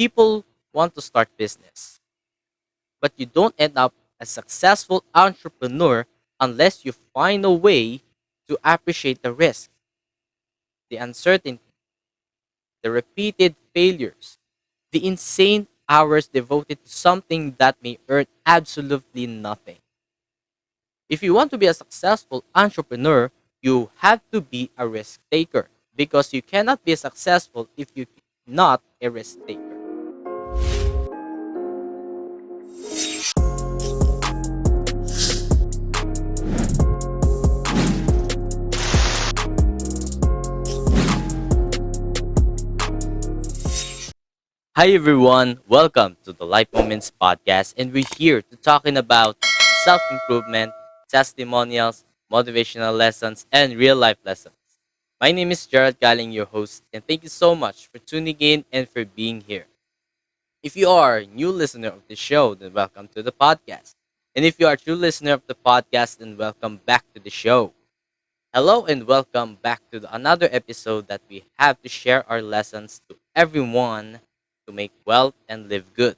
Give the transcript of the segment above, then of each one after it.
People want to start business, but you don't end up a successful entrepreneur unless you find a way to appreciate the risk, the uncertainty, the repeated failures, the insane hours devoted to something that may earn absolutely nothing. If you want to be a successful entrepreneur, you have to be a risk taker because you cannot be successful if you're not a risk taker. Hi everyone, welcome to the Life Moments podcast, and we're here to talking about self-improvement, testimonials, motivational lessons, and real-life lessons. My name is Jerald Galing, your host, and thank you so much for tuning in and for being here. If you are a new listener of the show, then welcome to the podcast. And if you are a true listener of the podcast, then welcome back to the show. Hello and welcome back to another episode that we have to share our lessons to everyone to make wealth and live good.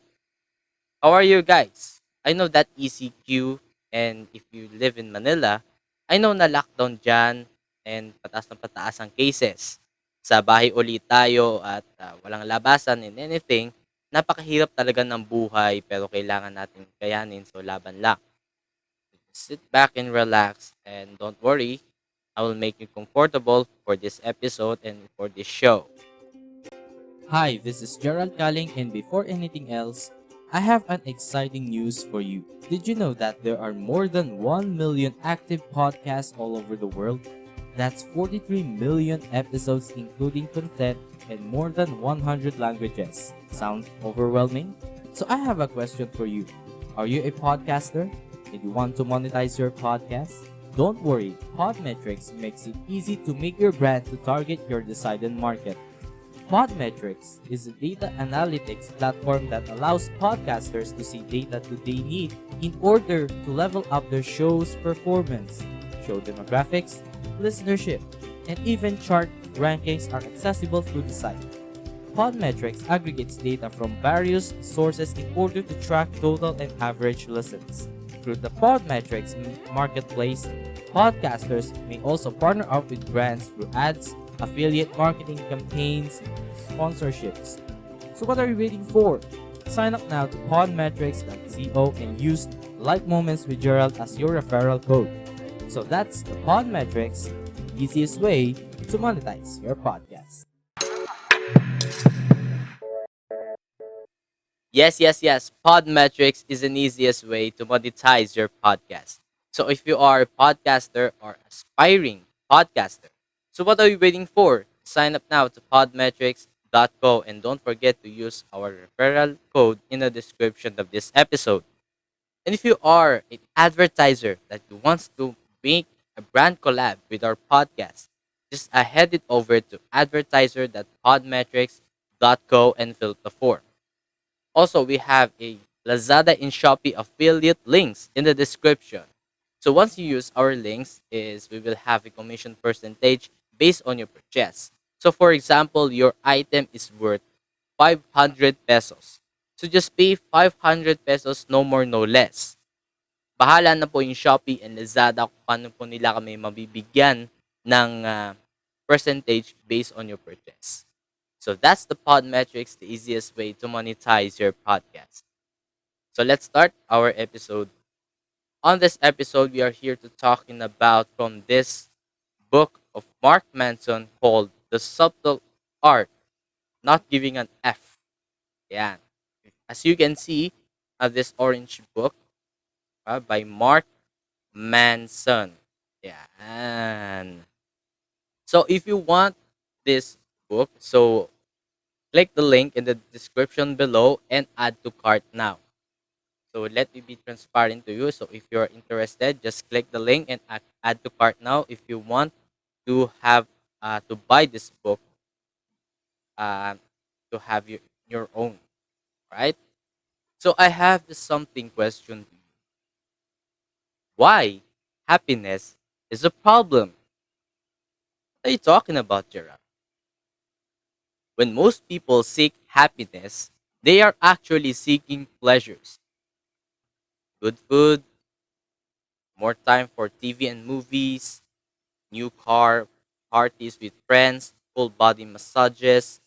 How are you guys? I know that ECQ, and if you live in Manila, I know na lockdown dyan and pataas ng pataas ang cases. Sa bahay ulit tayo at walang labasan and anything. Napakahirap talaga ng buhay pero kailangan natin kayanin, so laban lang. Sit back and relax, and don't worry, I will make you comfortable for this episode and for this show. Hi, this is Jerald Kaling, and before anything else, I have an exciting news for you. Did you know that there are more than 1 million active podcasts all over the world? That's 43 million episodes, including content, in more than 100 languages. Sounds overwhelming? So I have a question for you. Are you a podcaster? Did you want to monetize your podcast? Don't worry, Podmetrics makes it easy to make your brand to target your decided market. Podmetrics is a data analytics platform that allows podcasters to see data that they need in order to level up their show's performance. Show demographics, listenership, and even chart rankings are accessible through the site. Podmetrics aggregates data from various sources in order to track total and average listens. Through the Podmetrics marketplace, podcasters may also partner up with brands through ads, affiliate marketing campaigns, sponsorships. So what are you waiting for? Sign up now to podmetrics.co and use Life Moments with Jerald as your referral code. So that's the Podmetrics, the easiest way to monetize your podcast. Yes. Podmetrics is an easiest way to monetize your podcast. So if you are a podcaster or aspiring podcaster, so what are you waiting for? Sign up now to podmetrics.co and don't forget to use our referral code in the description of this episode. And if you are an advertiser that wants to make a brand collab with our podcast, just head it over to advertiser.podmetrics.co and fill the form. Also, we have a Lazada and Shopee affiliate links in the description. So once you use our links, is we will have a commission percentage based on your purchase. So for example, your item is worth 500 pesos. So just pay 500 pesos, no more, no less. Bahala na po yung Shopee and Lazada kung paano po nila kami mabibigyan ng percentage based on your purchase. So that's the Podmetrics, the easiest way to monetize your podcast. So let's start our episode. On this episode, we are here to talking about from this book of Mark Manson called The Subtle Art Not Giving an F. Yeah. As you can see, this orange book by Mark Manson. Yeah. So if you want this book, so click the link in the description below and add to cart now. So let me be transparent to you. So if you're interested, just click the link and add to cart now if you want to have to buy this book uh, to have your own, right? So I have this something question to you. Why happiness is a problem? What are you talking about, Gerald? When most people seek happiness, They are actually seeking pleasures, good food, more time for TV and movies, new car, parties with friends, full body massages,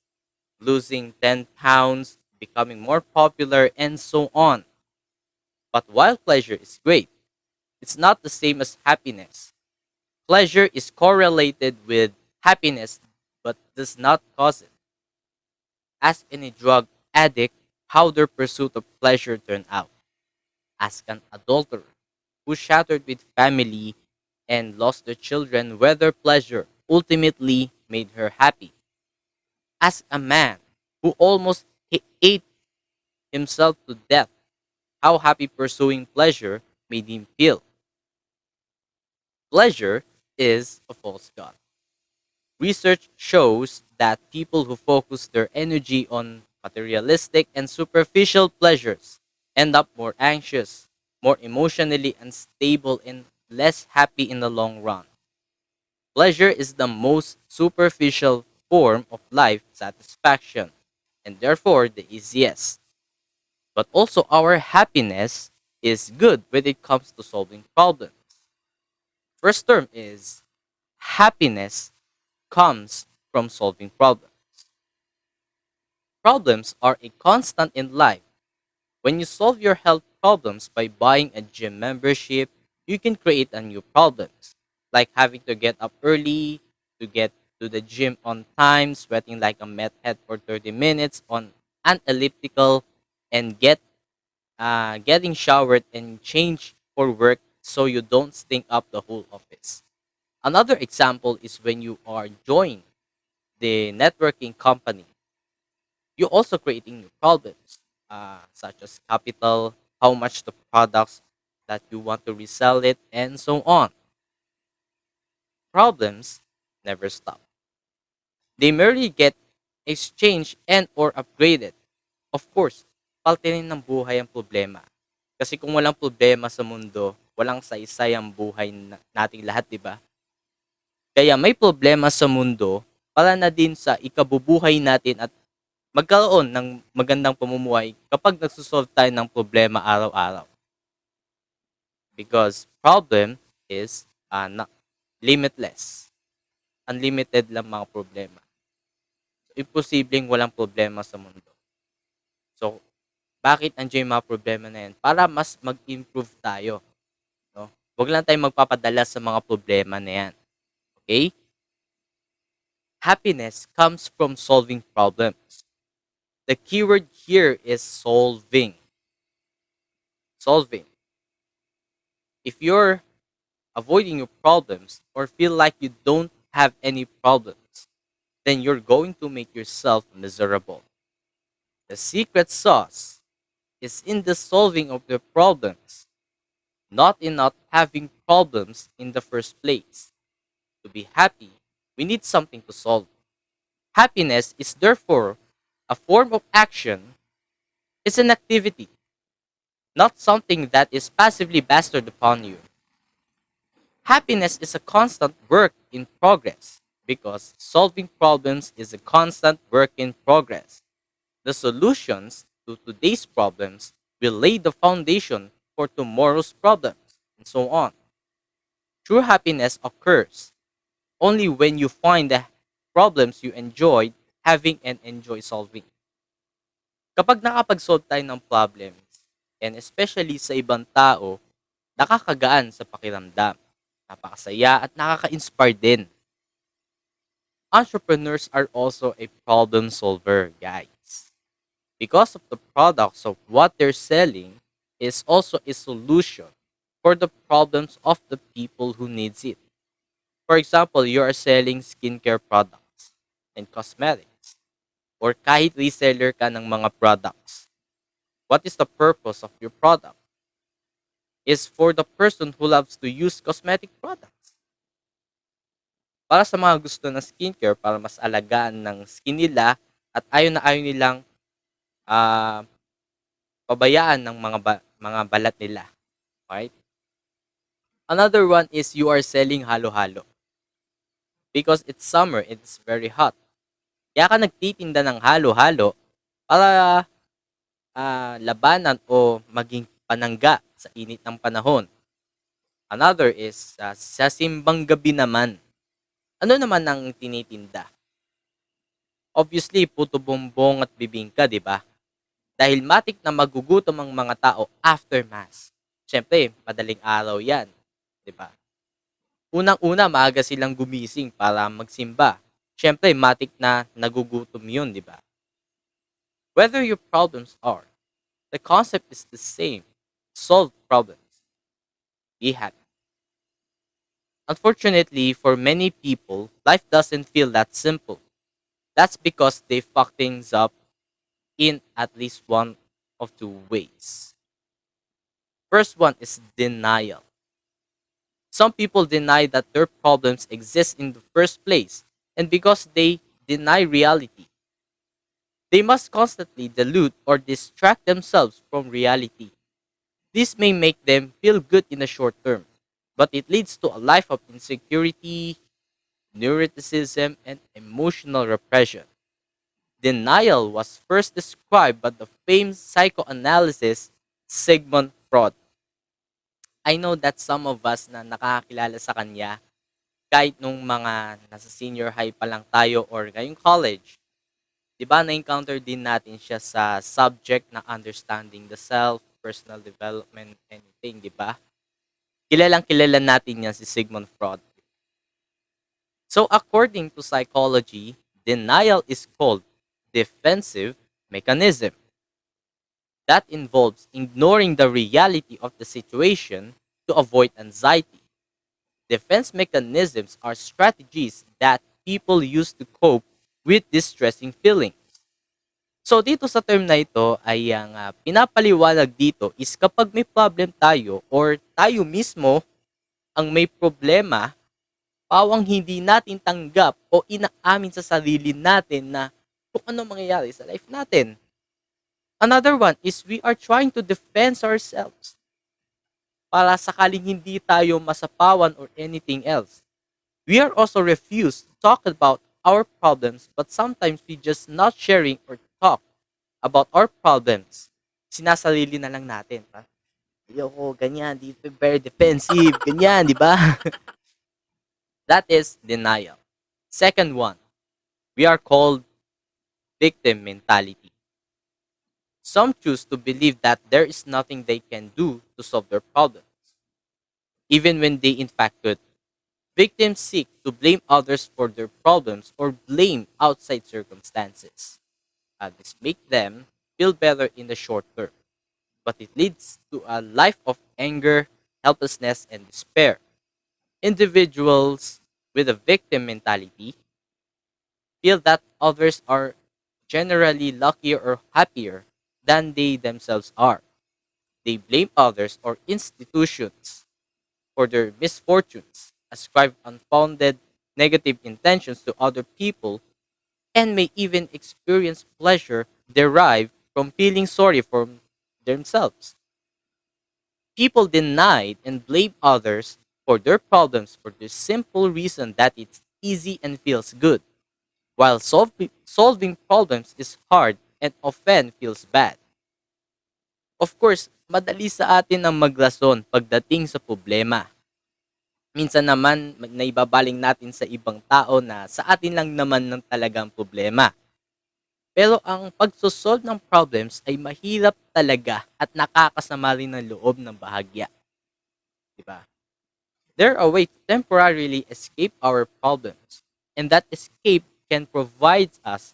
losing 10 pounds, becoming more popular, and so on. But while pleasure is great, it's not the same as happiness. Pleasure is correlated with happiness but does not cause it. Ask any drug addict how their pursuit of pleasure turned out. Ask an adulterer who shattered with family and lost their children whether pleasure ultimately made her happy. Ask a man who almost ate himself to death how happy pursuing pleasure made him feel. Pleasure is a false god. Research shows that people who focus their energy on materialistic and superficial pleasures end up more anxious, more emotionally unstable, and less happy in the long run. Pleasure is the most superficial form of life satisfaction, and therefore the easiest. But also, our happiness is good when it comes to solving problems. First term is happiness comes from solving problems. Problems are a constant in life. When you solve your health problems by buying a gym membership, you can create a new problems, like having to get up early to get to the gym on time, sweating like a meth head for 30 minutes on an elliptical, and getting showered and changed for work so you don't stink up the whole office. Another example is when you are joining the networking company, you're also creating new problems, such as capital, how much the products that you want to resell it, and so on. Problems never stop. They merely get exchanged and or upgraded. Of course, paltinin ng buhay ang problema. Kasi kung walang problema sa mundo, walang saysay ang buhay nating lahat, di ba? Kaya may problema sa mundo para na din sa ikabubuhay natin at magkaroon ng magandang pamumuhay kapag nagsosolve tayo ng problema araw-araw. Because problem is limitless. Unlimited lang mga problema. So, imposibleng walang problema sa mundo. So, bakit andiyan yung mga problema na yan? Para mas mag-improve tayo. No? Huwag lang tayong magpapadala sa mga problema na yan. Okay? Happiness comes from solving problems. The keyword here is solving. Solving. If you're avoiding your problems or feel like you don't have any problems, then you're going to make yourself miserable. The secret sauce is in the solving of the problems, not in not having problems in the first place. To be happy, we need something to solve. Happiness is therefore a form of action, it's an activity, not something that is passively bestowed upon you. Happiness is a constant work in progress because solving problems is a constant work in progress. The solutions to today's problems will lay the foundation for tomorrow's problems, and so on. True happiness occurs only when you find the problems you enjoyed having and enjoy solving. Kapag nakapag-solve tayo ng problems, and especially sa ibang tao, nakakagaan sa pakiramdam, napakasaya at nakaka-inspire din. Entrepreneurs are also a problem solver, guys. Because of the products of what they're selling is also a solution for the problems of the people who needs it. For example, you are selling skincare products and cosmetics or kahit reseller ka ng mga products. What is the purpose of your product? Is for the person who loves to use cosmetic products. Para sa mga gusto ng skincare para mas alagaan ng skin nila at ayaw nilang ah, pabayaan ng mga balat nila. Right? Another one is you are selling halo-halo. Because it's summer, it's very hot. Kaya ka nagtitinda ng halo-halo para labanan o maging panangga sa init ng panahon. Another is sa simbang gabi naman. Ano naman ang tinitinda? Obviously, puto bumbong at bibingka, di ba? Dahil matik na magugutom ang mga tao after mass. Siyempre, madaling araw yan, di ba? Unang-una, maaga silang gumising para magsimba. Siyempre, matik na nagugutom yun, di ba? Whether your problems are, the concept is the same. Solve problems. Be happy. Unfortunately, for many people, life doesn't feel that simple. That's because they fuck things up in at least one of two ways. First one is denial. Some people deny that their problems exist in the first place, and because they deny reality, they must constantly dilute or distract themselves from reality. This may make them feel good in the short term, but it leads to a life of insecurity, neuroticism, and emotional repression. Denial was first described by the famed psychoanalyst Sigmund Freud. I know that some of us na nakakakilala sa kanya, kahit nung mga nasa senior high pa lang tayo or ngayong college, di ba na-encounter din natin siya sa subject na understanding the self, personal development, anything, di ba? Kilalang kilala natin yan si Sigmund Freud. So according to psychology, denial is called defensive mechanism. That involves ignoring the reality of the situation to avoid anxiety. Defense mechanisms are strategies that people use to cope with distressing feelings. So dito sa term na ito ay ang pinapaliwanag dito is kapag may problem tayo or tayo mismo ang may problema, pawang hindi natin tanggap o inaamin sa sarili natin na kung ano mangyayari sa life natin. Another one is we are trying to defend ourselves para sakaling hindi tayo masapawan or anything else. We are also refused to talk about our problems, but sometimes we just not sharing or talk about our problems. Sinasarili na lang natin. Ayoko, ganyan, di very defensive, ganyan, di ba? That is denial. Second one, we are called victim mentality. Some choose to believe that there is nothing they can do to solve their problems, even when they in fact could. Victims seek to blame others for their problems or blame outside circumstances. This makes them feel better in the short term, but it leads to a life of anger, helplessness, and despair. Individuals with a victim mentality feel that others are generally luckier or happier than they themselves are. They blame others or institutions for their misfortunes, ascribe unfounded negative intentions to other people, and may even experience pleasure derived from feeling sorry for themselves. People deny and blame others for their problems for the simple reason that it's easy and feels good, while solving problems is hard and often feels bad. Of course, madali sa atin ang maglason pagdating sa problema. Minsan naman, naibabaling natin sa ibang tao na sa atin lang naman ng talagang problema. Pero ang pagsosolve ng problems ay mahirap talaga at nakakasama rin ng loob ng bahagya. Diba? They're a way to temporarily escape our problems. And that escape can provide us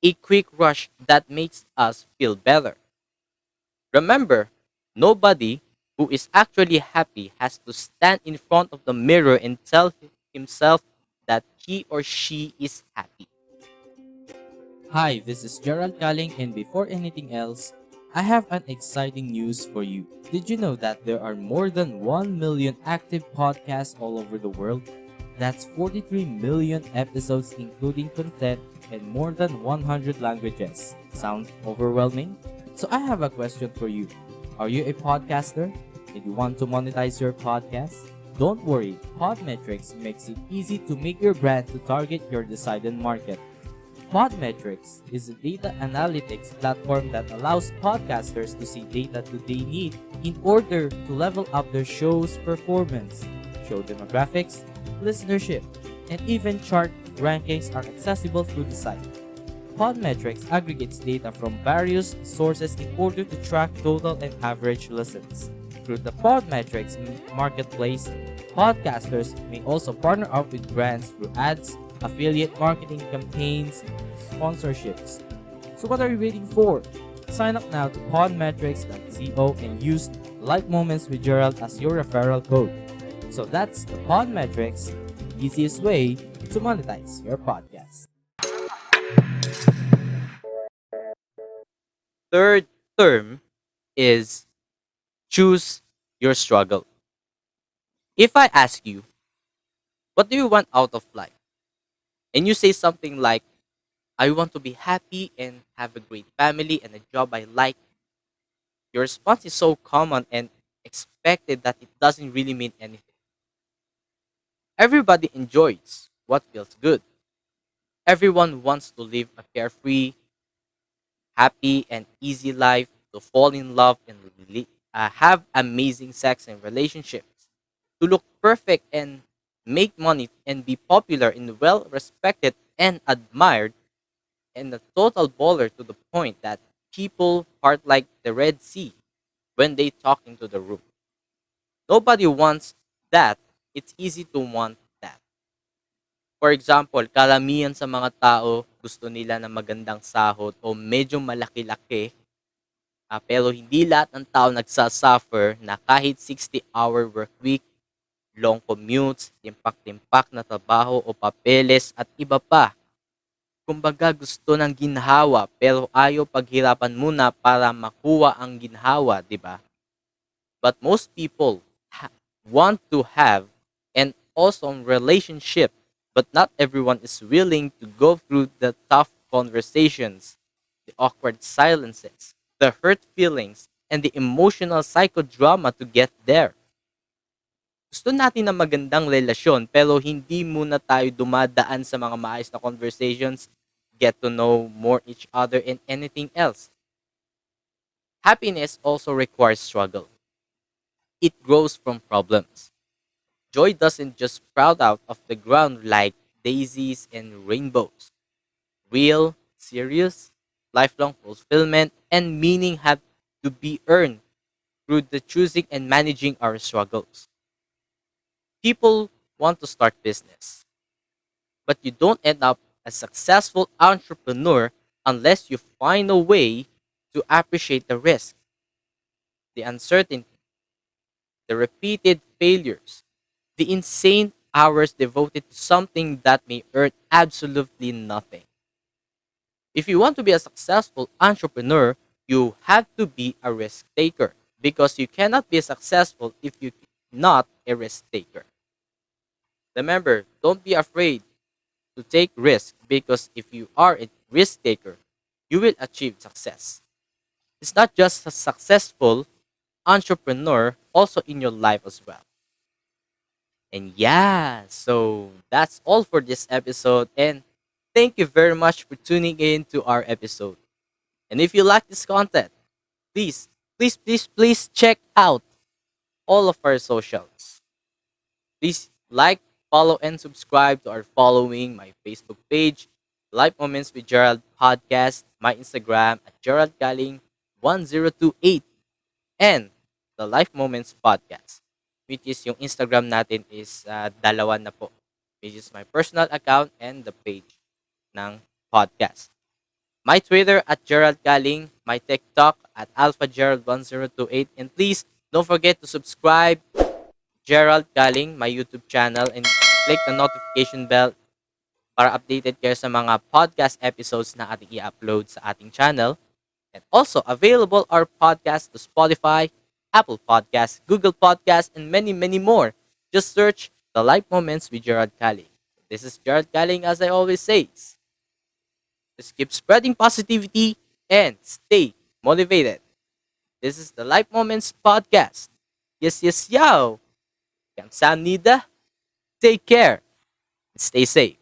a quick rush that makes us feel better. Remember, nobody who is actually happy has to stand in front of the mirror and tell himself that he or she is happy. Hi, this is Jerald calling, and before anything else, I have an exciting news for you. Did you know that there are more than 1 million active podcasts all over the world? That's 43 million episodes including content in more than 100 languages. Sounds overwhelming? So I have a question for you. Are you a podcaster? Did you want to monetize your podcast? Don't worry, Podmetrics makes it easy to make your brand to target your decided market. Podmetrics is a data analytics platform that allows podcasters to see data that they need in order to level up their show's performance. Show demographics, listenership, and even chart rankings are accessible through the site. Podmetrics aggregates data from various sources in order to track total and average listens. Through the Podmetrics marketplace, podcasters may also partner up with brands through ads, affiliate marketing campaigns, sponsorships. So what are you waiting for? Sign up now to podmetrics.co and use Life Moments with Jerald as your referral code. So that's the Podmetrics, the easiest way to monetize your podcast. Third term is choose your struggle. If I ask you, what do you want out of life? And you say something like, I want to be happy and have a great family and a job I like, your response is so common and expected that it doesn't really mean anything. Everybody enjoys what feels good. Everyone wants to live a carefree, happy, and easy life, to fall in love and have amazing sex and relationships, to look perfect and make money and be popular and well respected and admired, and a total baller to the point that people part like the Red Sea when they talk into the room. Nobody wants that. It's easy to want that. For example, karamihan sa mga tao gusto nila ng magandang sahod o medyo malaki-laki. Pero hindi lahat ng tao nagsasuffer na kahit 60-hour work week, long commutes, timpak-timpak na trabaho o papeles at iba pa. Kumbaga gusto ng ginhawa pero ayaw paghirapan muna para makuha ang ginhawa, di ba? But most people want to have and also relationship, but not everyone is willing to go through the tough conversations, the awkward silences, the hurt feelings, and the emotional psychodrama to get there. Gusto natin ng magandang relasyon pero hindi muna tayo dumadaan sa mga maayos na conversations, get to know more each other and anything else. Happiness also requires struggle. It grows from problems. Joy doesn't just sprout out of the ground like daisies and rainbows. Real, serious, lifelong fulfillment and meaning have to be earned through the choosing and managing our struggles. People want to start business, but you don't end up a successful entrepreneur unless you find a way to appreciate the risk, the uncertainty, the repeated failures, the insane hours devoted to something that may earn absolutely nothing. If you want to be a successful entrepreneur, you have to be a risk taker because you cannot be successful if you're not a risk taker. Remember, don't be afraid to take risks because if you are a risk taker, you will achieve success. It's not just a successful entrepreneur, also in your life as well. And yeah, so that's all for this episode. And thank you very much for tuning in to our episode. And if you like this content, please, please check out all of our socials. Please like, follow, and subscribe to our following my Facebook page, Life Moments with Gerald Podcast, my Instagram at Gerald Galing 1028, and the Life Moments Podcast, which is yung Instagram natin is dalawa na po, which is my personal account and the page ng podcast. My Twitter at Gerald Galing, my TikTok at Alpha Gerald 1028, and please don't forget to subscribe Gerald Galing, my YouTube channel, and click the notification bell para updated kayo sa mga podcast episodes na ating i-upload sa ating channel. And also, available our podcast to Spotify, Apple Podcasts, Google Podcasts, and many, many more. Just search The Life Moments with Gerald Galing. This is Gerald Galing, as I always say. Just keep spreading positivity and stay motivated. This is The Life Moments Podcast. Yes, yes, yo! 감사합니다. Take care and stay safe.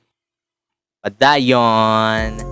Padayon!